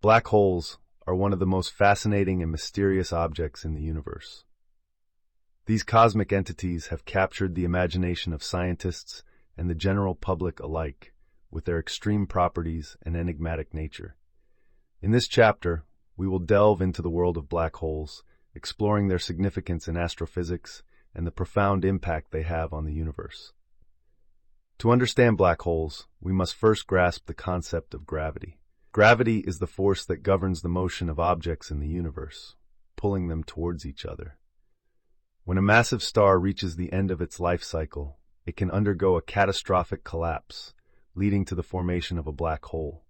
Black holes are one of the most fascinating and mysterious objects in the universe. These cosmic entities have captured the imagination of scientists and the general public alike with their extreme properties and enigmatic nature. In this chapter, we will delve into the world of black holes, exploring their significance in astrophysics and the profound impact they have on the universe. To understand black holes, we must first grasp the concept of gravity. Gravity is the force that governs the motion of objects in the universe, pulling them towards each other. When a massive star reaches the end of its life cycle, it can undergo a catastrophic collapse, leading to the formation of a black hole.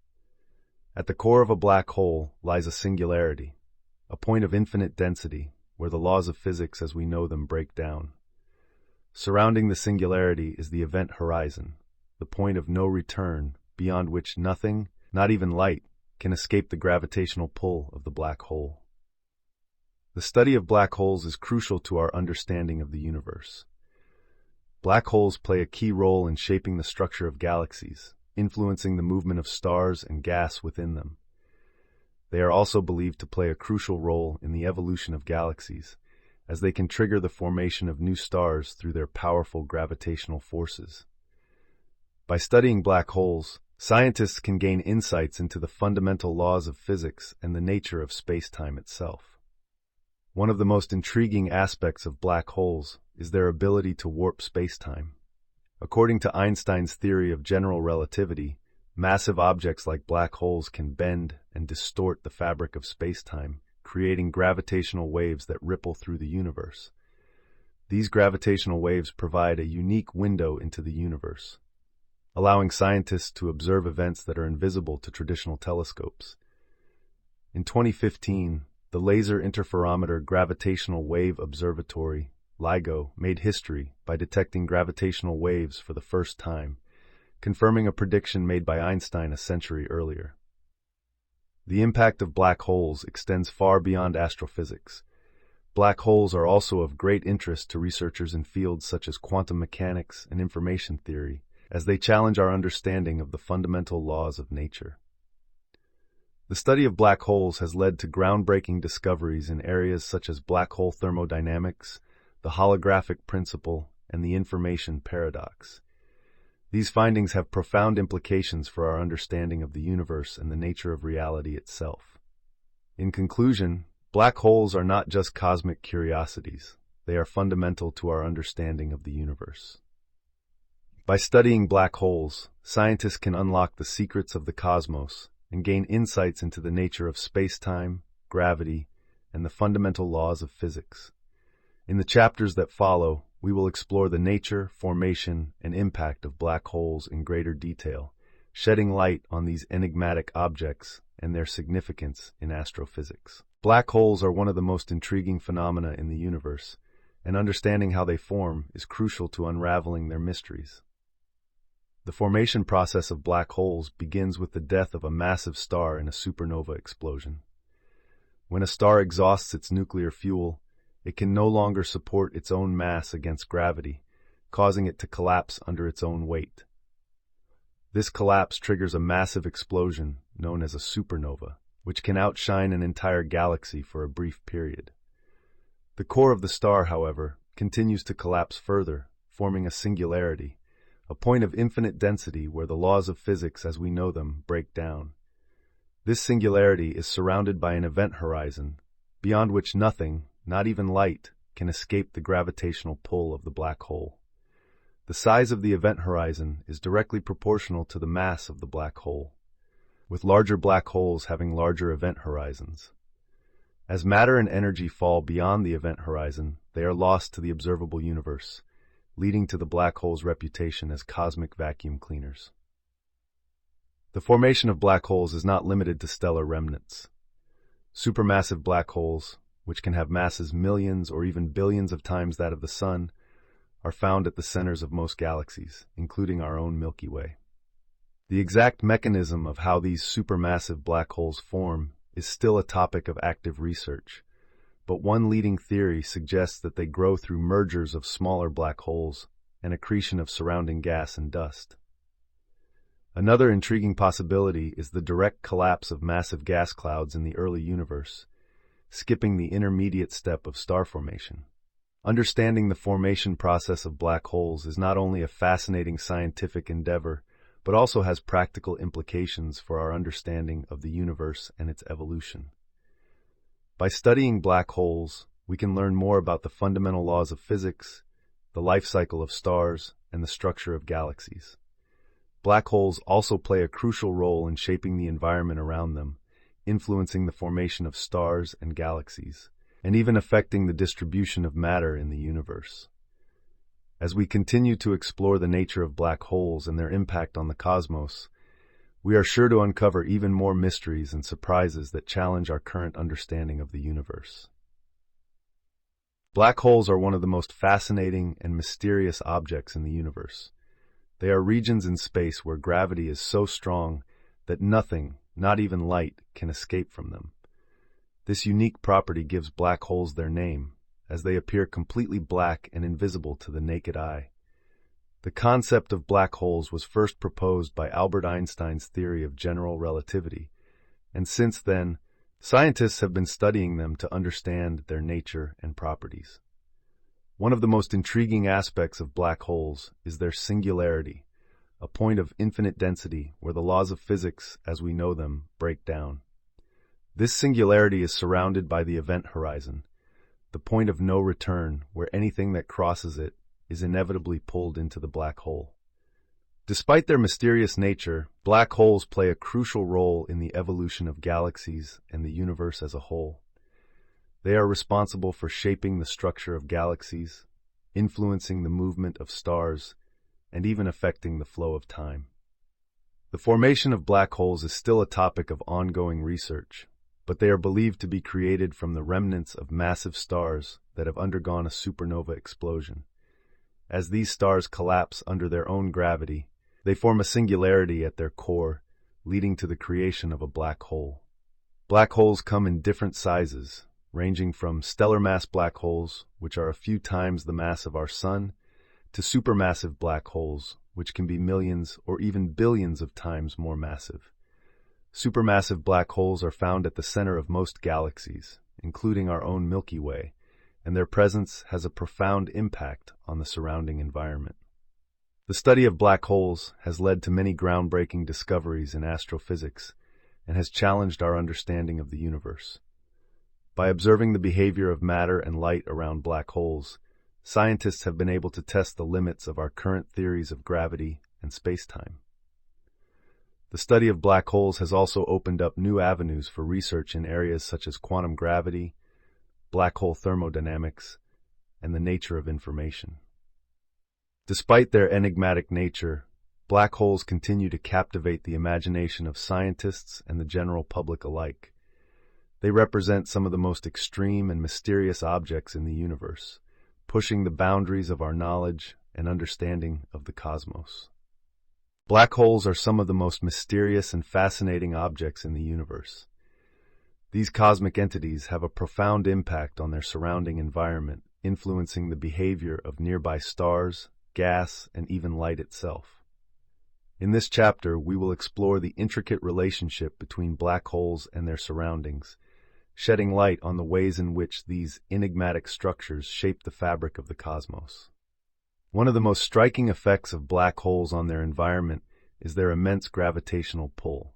At the core of a black hole lies a singularity, a point of infinite density where the laws of physics as we know them break down. Surrounding the singularity is the event horizon, the point of no return beyond which nothing, not even light, can escape the gravitational pull of the black hole. The study of black holes is crucial to our understanding of the universe. Black holes play a key role in shaping the structure of galaxies, influencing the movement of stars and gas within them. They are also believed to play a crucial role in the evolution of galaxies, as they can trigger the formation of new stars through their powerful gravitational forces. By studying black holes, scientists can gain insights into the fundamental laws of physics and the nature of space-time itself. One of the most intriguing aspects of black holes is their ability to warp space-time. According to Einstein's theory of general relativity, massive objects like black holes can bend and distort the fabric of space-time, creating gravitational waves that ripple through the universe. These gravitational waves provide a unique window into the universe, allowing scientists to observe events that are invisible to traditional telescopes. In 2015, the Laser Interferometer Gravitational Wave Observatory, LIGO, made history by detecting gravitational waves for the first time, confirming a prediction made by Einstein a century earlier. The impact of black holes extends far beyond astrophysics. Black holes are also of great interest to researchers in fields such as quantum mechanics and information theory, as they challenge our understanding of the fundamental laws of nature. The study of black holes has led to groundbreaking discoveries in areas such as black hole thermodynamics, the holographic principle, and the information paradox. These findings have profound implications for our understanding of the universe and the nature of reality itself. In conclusion, black holes are not just cosmic curiosities. They are fundamental to our understanding of the universe. By studying black holes, scientists can unlock the secrets of the cosmos and gain insights into the nature of space-time, gravity, and the fundamental laws of physics. In the chapters that follow, we will explore the nature, formation, and impact of black holes in greater detail, shedding light on these enigmatic objects and their significance in astrophysics. Black holes are one of the most intriguing phenomena in the universe, and understanding how they form is crucial to unraveling their mysteries. The formation process of black holes begins with the death of a massive star in a supernova explosion. When a star exhausts its nuclear fuel, it can no longer support its own mass against gravity, causing it to collapse under its own weight. This collapse triggers a massive explosion known as a supernova, which can outshine an entire galaxy for a brief period. The core of the star, however, continues to collapse further, forming a singularity, a point of infinite density where the laws of physics as we know them break down. This singularity is surrounded by an event horizon, beyond which nothing, not even light, can escape the gravitational pull of the black hole. The size of the event horizon is directly proportional to the mass of the black hole, with larger black holes having larger event horizons. As matter and energy fall beyond the event horizon, they are lost to the observable universe, leading to the black hole's reputation as cosmic vacuum cleaners. The formation of black holes is not limited to stellar remnants. Supermassive black holes, which can have masses millions or even billions of times that of the Sun, are found at the centers of most galaxies, including our own Milky Way. The exact mechanism of how these supermassive black holes form is still a topic of active research, but one leading theory suggests that they grow through mergers of smaller black holes and accretion of surrounding gas and dust. Another intriguing possibility is the direct collapse of massive gas clouds in the early universe, skipping the intermediate step of star formation. Understanding the formation process of black holes is not only a fascinating scientific endeavor, but also has practical implications for our understanding of the universe and its evolution. By studying black holes, we can learn more about the fundamental laws of physics, the life cycle of stars, and the structure of galaxies. Black holes also play a crucial role in shaping the environment around them, influencing the formation of stars and galaxies, and even affecting the distribution of matter in the universe. As we continue to explore the nature of black holes and their impact on the cosmos, we are sure to uncover even more mysteries and surprises that challenge our current understanding of the universe. Black holes are one of the most fascinating and mysterious objects in the universe. They are regions in space where gravity is so strong that nothing, not even light, can escape from them. This unique property gives black holes their name, as they appear completely black and invisible to the naked eye. The concept of black holes was first proposed by Albert Einstein's theory of general relativity, and since then, scientists have been studying them to understand their nature and properties. One of the most intriguing aspects of black holes is their singularity, a point of infinite density where the laws of physics, as we know them, break down. This singularity is surrounded by the event horizon, the point of no return where anything that crosses it is inevitably pulled into the black hole. Despite their mysterious nature, black holes play a crucial role in the evolution of galaxies and the universe as a whole. They are responsible for shaping the structure of galaxies, influencing the movement of stars, and even affecting the flow of time. The formation of black holes is still a topic of ongoing research, but they are believed to be created from the remnants of massive stars that have undergone a supernova explosion. As these stars collapse under their own gravity, they form a singularity at their core, leading to the creation of a black hole. Black holes come in different sizes, ranging from stellar mass black holes, which are a few times the mass of our Sun, to supermassive black holes, which can be millions or even billions of times more massive. Supermassive black holes are found at the center of most galaxies, including our own Milky Way, and their presence has a profound impact on the surrounding environment. The study of black holes has led to many groundbreaking discoveries in astrophysics and has challenged our understanding of the universe. By observing the behavior of matter and light around black holes, scientists have been able to test the limits of our current theories of gravity and spacetime. The study of black holes has also opened up new avenues for research in areas such as quantum gravity, black hole thermodynamics, and the nature of information. Despite their enigmatic nature, black holes continue to captivate the imagination of scientists and the general public alike. They represent some of the most extreme and mysterious objects in the universe, pushing the boundaries of our knowledge and understanding of the cosmos. Black holes are some of the most mysterious and fascinating objects in the universe. These cosmic entities have a profound impact on their surrounding environment, influencing the behavior of nearby stars, gas, and even light itself. In this chapter, we will explore the intricate relationship between black holes and their surroundings, shedding light on the ways in which these enigmatic structures shape the fabric of the cosmos. One of the most striking effects of black holes on their environment is their immense gravitational pull.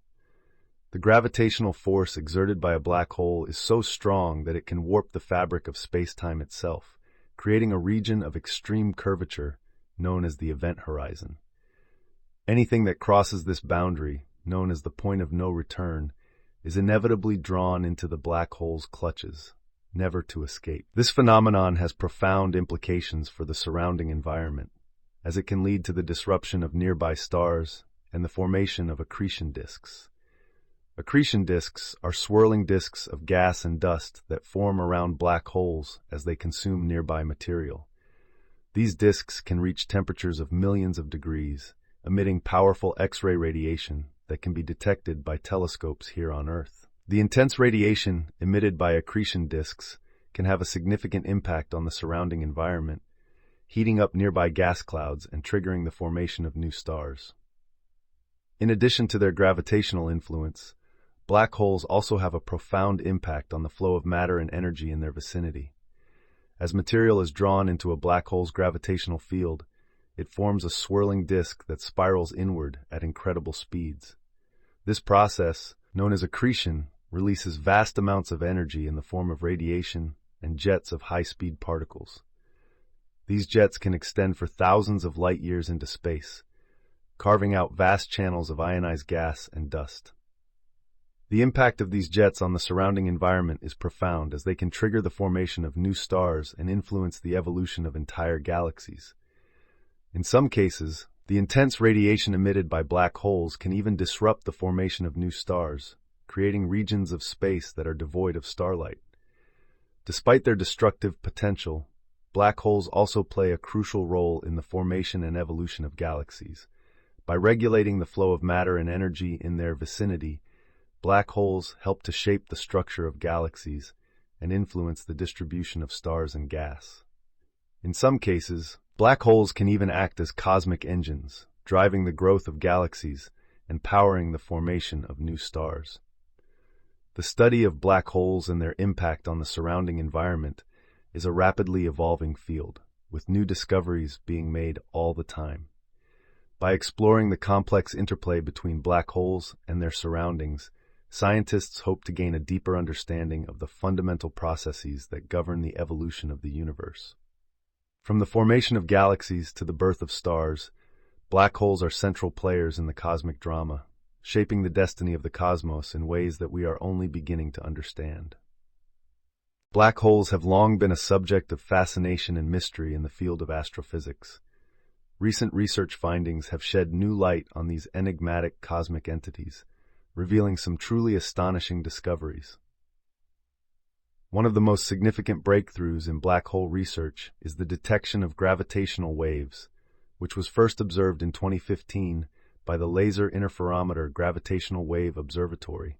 The gravitational force exerted by a black hole is so strong that it can warp the fabric of space-time itself, creating a region of extreme curvature known as the event horizon. Anything that crosses this boundary, known as the point of no return, is inevitably drawn into the black hole's clutches, never to escape. This phenomenon has profound implications for the surrounding environment, as it can lead to the disruption of nearby stars and the formation of accretion disks. Accretion disks are swirling disks of gas and dust that form around black holes as they consume nearby material. These disks can reach temperatures of millions of degrees, emitting powerful X-ray radiation that can be detected by telescopes here on Earth. The intense radiation emitted by accretion disks can have a significant impact on the surrounding environment, heating up nearby gas clouds and triggering the formation of new stars. In addition to their gravitational influence, black holes also have a profound impact on the flow of matter and energy in their vicinity. As material is drawn into a black hole's gravitational field, it forms a swirling disk that spirals inward at incredible speeds. This process, known as accretion, releases vast amounts of energy in the form of radiation and jets of high-speed particles. These jets can extend for thousands of light years into space, carving out vast channels of ionized gas and dust. The impact of these jets on the surrounding environment is profound, as they can trigger the formation of new stars and influence the evolution of entire galaxies. In some cases, the intense radiation emitted by black holes can even disrupt the formation of new stars, creating regions of space that are devoid of starlight. Despite their destructive potential, black holes also play a crucial role in the formation and evolution of galaxies. By regulating the flow of matter and energy in their vicinity, black holes help to shape the structure of galaxies and influence the distribution of stars and gas. In some cases, black holes can even act as cosmic engines, driving the growth of galaxies and powering the formation of new stars. The study of black holes and their impact on the surrounding environment is a rapidly evolving field, with new discoveries being made all the time. By exploring the complex interplay between black holes and their surroundings, scientists hope to gain a deeper understanding of the fundamental processes that govern the evolution of the universe. From the formation of galaxies to the birth of stars, black holes are central players in the cosmic drama, shaping the destiny of the cosmos in ways that we are only beginning to understand. Black holes have long been a subject of fascination and mystery in the field of astrophysics. Recent research findings have shed new light on these enigmatic cosmic entities, revealing some truly astonishing discoveries. One of the most significant breakthroughs in black hole research is the detection of gravitational waves, which was first observed in 2015 by the Laser Interferometer Gravitational Wave Observatory,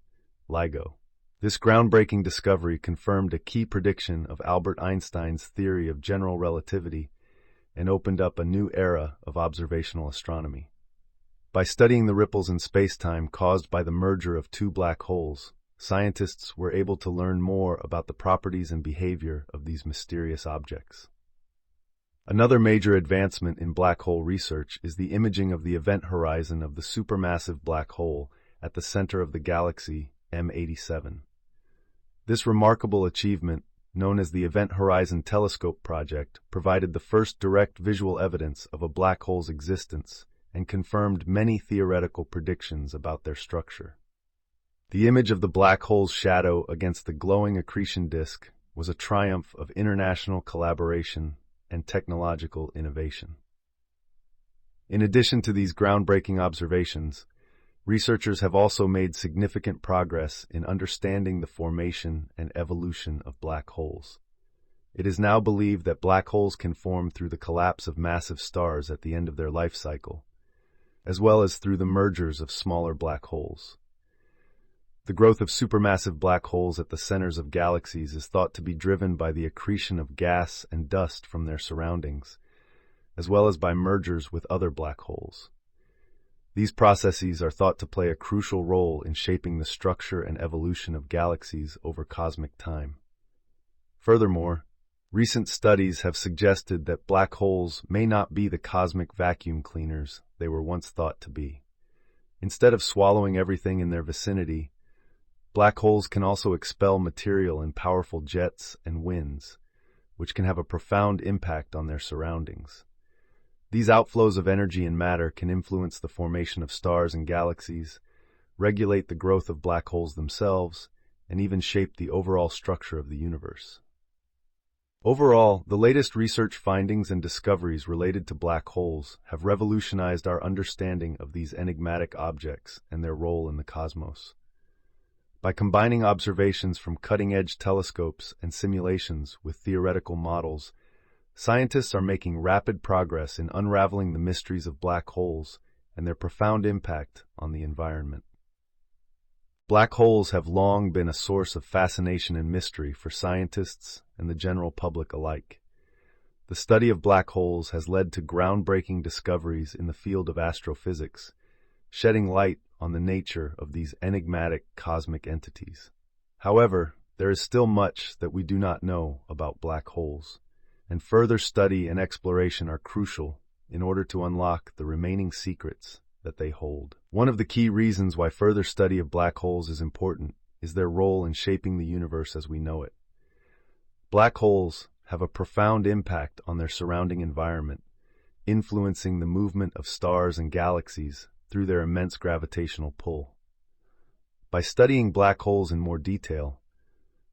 LIGO. This groundbreaking discovery confirmed a key prediction of Albert Einstein's theory of general relativity and opened up a new era of observational astronomy. By studying the ripples in space-time caused by the merger of two black holes, scientists were able to learn more about the properties and behavior of these mysterious objects. Another major advancement in black hole research is the imaging of the event horizon of the supermassive black hole at the center of the galaxy M87. This remarkable achievement, known as the Event Horizon Telescope Project, provided the first direct visual evidence of a black hole's existence and confirmed many theoretical predictions about their structure. The image of the black hole's shadow against the glowing accretion disk was a triumph of international collaboration and technological innovation. In addition to these groundbreaking observations, researchers have also made significant progress in understanding the formation and evolution of black holes. It is now believed that black holes can form through the collapse of massive stars at the end of their life cycle, as well as through the mergers of smaller black holes. The growth of supermassive black holes at the centers of galaxies is thought to be driven by the accretion of gas and dust from their surroundings, as well as by mergers with other black holes. These processes are thought to play a crucial role in shaping the structure and evolution of galaxies over cosmic time. Furthermore, recent studies have suggested that black holes may not be the cosmic vacuum cleaners they were once thought to be. Instead of swallowing everything in their vicinity, black holes can also expel material in powerful jets and winds, which can have a profound impact on their surroundings. These outflows of energy and matter can influence the formation of stars and galaxies, regulate the growth of black holes themselves, and even shape the overall structure of the universe. Overall, the latest research findings and discoveries related to black holes have revolutionized our understanding of these enigmatic objects and their role in the cosmos. By combining observations from cutting-edge telescopes and simulations with theoretical models, scientists are making rapid progress in unraveling the mysteries of black holes and their profound impact on the environment. Black holes have long been a source of fascination and mystery for scientists and the general public alike. The study of black holes has led to groundbreaking discoveries in the field of astrophysics, shedding light on the nature of these enigmatic cosmic entities. However, there is still much that we do not know about black holes, and further study and exploration are crucial in order to unlock the remaining secrets that they hold. One of the key reasons why further study of black holes is important is their role in shaping the universe as we know it. Black holes have a profound impact on their surrounding environment, influencing the movement of stars and galaxies through their immense gravitational pull. By studying black holes in more detail,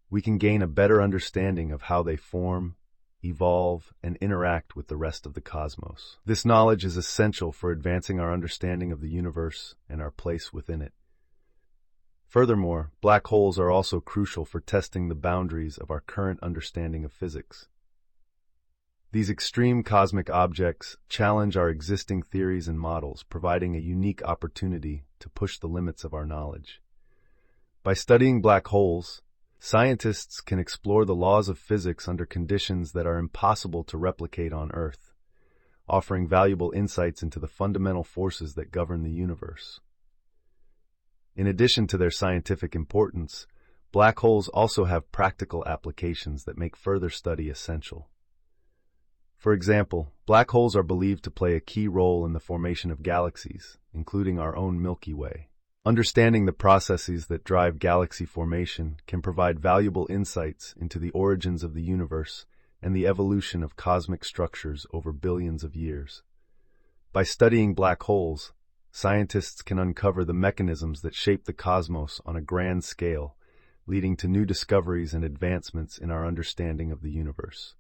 we can gain a better understanding of how they form, evolve, and interact with the rest of the cosmos. This knowledge is essential for advancing our understanding of the universe and our place within it. Furthermore, black holes are also crucial for testing the boundaries of our current understanding of physics. These extreme cosmic objects challenge our existing theories and models, providing a unique opportunity to push the limits of our knowledge. By studying black holes, scientists can explore the laws of physics under conditions that are impossible to replicate on Earth, offering valuable insights into the fundamental forces that govern the universe. In addition to their scientific importance, black holes also have practical applications that make further study essential. For example, black holes are believed to play a key role in the formation of galaxies, including our own Milky Way. Understanding the processes that drive galaxy formation can provide valuable insights into the origins of the universe and the evolution of cosmic structures over billions of years. By studying black holes, scientists can uncover the mechanisms that shape the cosmos on a grand scale, leading to new discoveries and advancements in our understanding of the universe.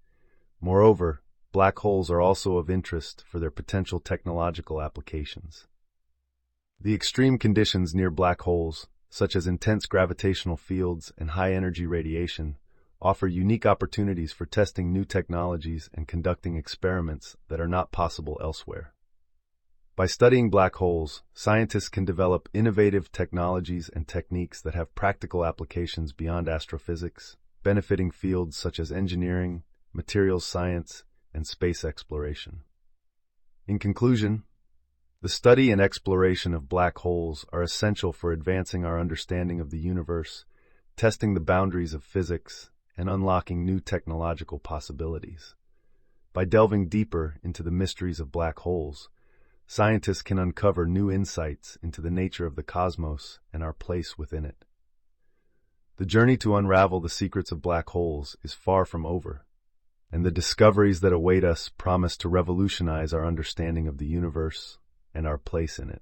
Moreover, black holes are also of interest for their potential technological applications. The extreme conditions near black holes, such as intense gravitational fields and high-energy radiation, offer unique opportunities for testing new technologies and conducting experiments that are not possible elsewhere. By studying black holes, scientists can develop innovative technologies and techniques that have practical applications beyond astrophysics, benefiting fields such as engineering, materials science, and space exploration. In conclusion, the study and exploration of black holes are essential for advancing our understanding of the universe, testing the boundaries of physics, and unlocking new technological possibilities. By delving deeper into the mysteries of black holes, scientists can uncover new insights into the nature of the cosmos and our place within it. The journey to unravel the secrets of black holes is far from over, and the discoveries that await us promise to revolutionize our understanding of the universe and our place in it.